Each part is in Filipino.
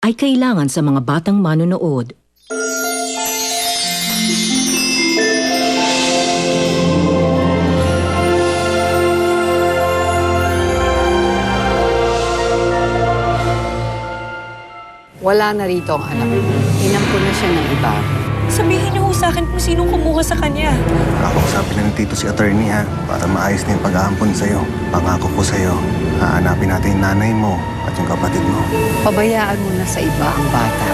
ay kailangan sa mga batang manonood. Wala na rito ang anak. Inampun na siya ng iba. Sabihin niyo sa akin kung sinong kumuha sa kanya. Kakausapin na ng tito si attorney ha, para maayos na yung pag-aampon sa'yo. Pangako ko sa'yo, hahanapin natin yung nanay mo at yung kapatid mo. Pabayaan mo na sa iba ang bata.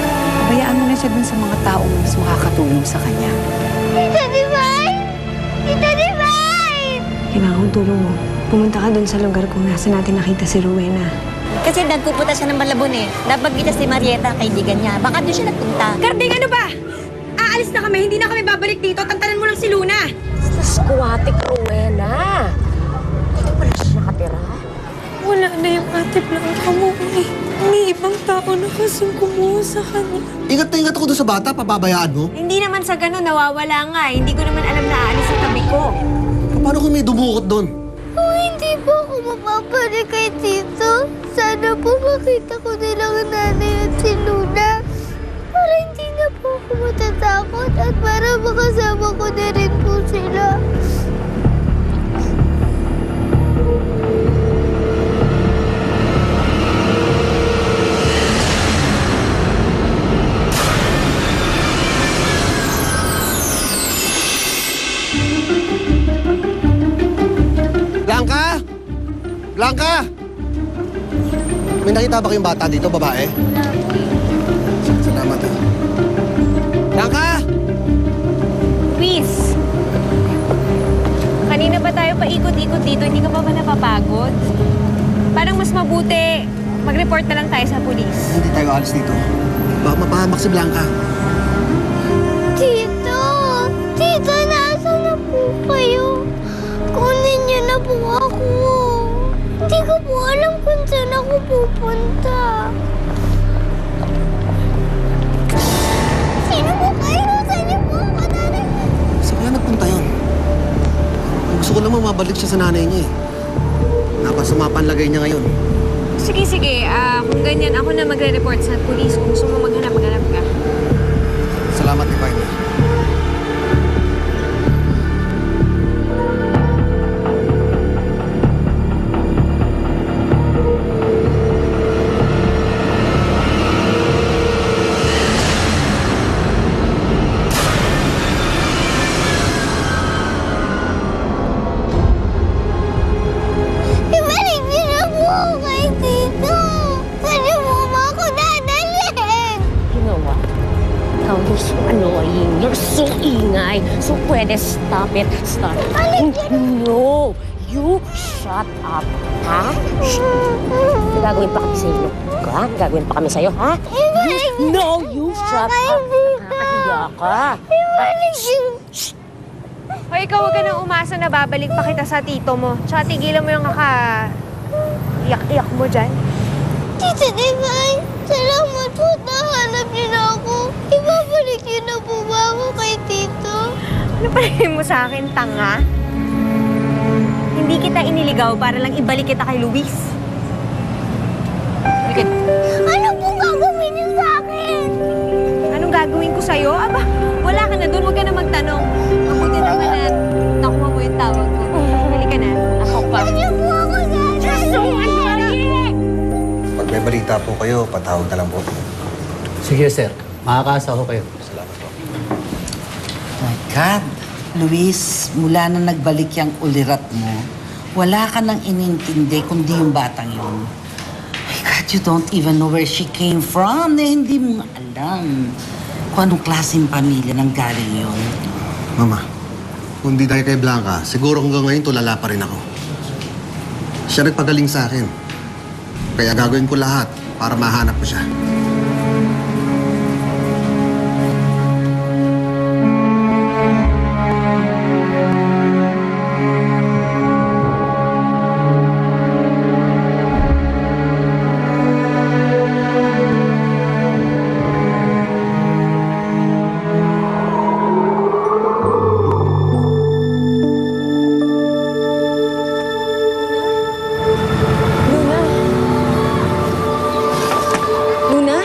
Pabayaan mo na siya dun sa mga taong mas makakatulong sa kanya. Tita Divine! Tita Divine! Kailangan kong tulong mo. Pumunta ka doon sa lugar kung nasa natin nakita si Rowena. Kasi nagpupunta siya ng Malabon eh. Napagkita si Marieta, kaibigan niya. Baka doon siya nagpunta. Karding, ano ba? Aalis na kami, hindi na kami babalik dito. Tantanan mo lang si Luna. Sa squatic Rowena. Dito pala siya nakatira. Wala na yung ate Blanca mo eh. May ibang tao na kasing kumuha sa kanya. Ingat na ingat ako doon sa bata, papabayaan mo. Hindi naman sa ganun, nawawala nga eh. Hindi ko naman alam na aalis sa tabi ko. Paano kung may dumukot doon? Kung hindi po ako mapapalik kay Tito, sana po makita ko nilang nanay at si Luna. Para hindi na po ako matatakot at para makasama ko na rin po sila. Blanca! Blanca! May nakita ba kayong bata dito, babae? Salamat ha. Blanca! Luis! Kanina ba tayo paikot-ikot dito? Hindi ka pa ba napapagod? Parang mas mabuti, mag-report na lang tayo sa pulis. Hindi tayo alis dito. Baka mapahamak si Blanca. Tito! Tito, nasaan na po kayo? Kunin niyo na po ako. Hindi ko po alam kung saan ako pupunta. Sino po kayo? Saan niyo po ako nanay? Saan kaya nagpunta yun? Gusto ko naman mabalik siya sa nanay niya eh. Napasama pa ang lagay niya ngayon. Sige. Kung ganyan, ako na magre-report sa pulis. Kung gusto mo maghanap ka. Salamat, Divine. Ibalik niyo na po ako kay Tito. Saan niyo po ba ako dadalhin? You know what? Now you're so annoying. You're so ingay. So pwede stop it. Stop it. No! You shut up. Ha? Shh. Gagawin pa kami sa'yo. Ha? Gagawin pa kami sa'yo, ha? Ibalik niyo No! You shut kay up. Tito. Nakakahiya ka. Ibalik niyo. O ikaw, huwag ka nang umasa na babalik pa kita sa tito mo. Tsaka tigilan mo yung iyak-iyak mo dyan. Tita Divine, salamat po. Nahanap niyo na ako. Ibabalik niyo na po ba ako kay Tito? Ano palagay mo sa akin, tanga? Hindi kita iniligaw para lang ibalik kita kay Luis. Halika na. Ano po gagawin niyo sa akin? Anong gagawin ko sa'yo? Aba, wala ka na doon. Huwag ka na magtanong. Mabuti naman na nakuha mo yung tawag ko. Halika na. Ako pa. Saan niyo po ako dadalhin? Pag may balita po kayo, patawag na lang po. Sige, sir. Makakaasa ko kayo. Salamat po. My God, Luis, mula na nagbalik yung ulirat mo, wala ka nang inintindi kundi yung batang yun. My God, you don't even know where she came from. Hindi mo nga alam kung anong klaseng pamilya nang galing yun. Mama, kung di dahil kay Blanca, siguro hanggang ngayon tulala pa rin ako. Siya nagpagaling sa akin. Kaya gagawin ko lahat para mahanap ko siya. Luna?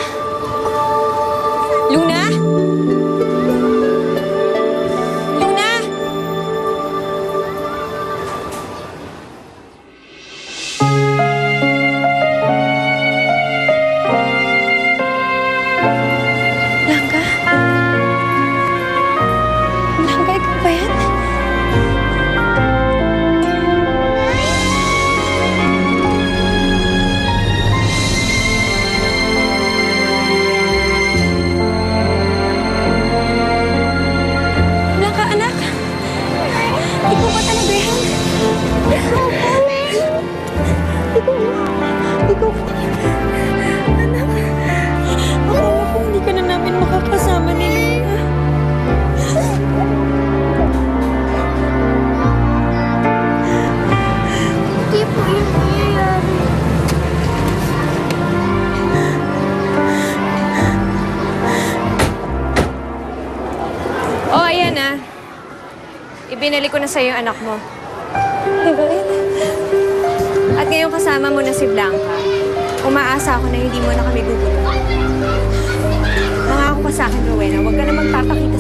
Binalik ko na sa'yo yung anak mo. At ngayon kasama mo na si Blanca. Umaasa ako na hindi mo na kami gugulo. Mangako ka sa akin, Rowena, huwag ka na magpapakita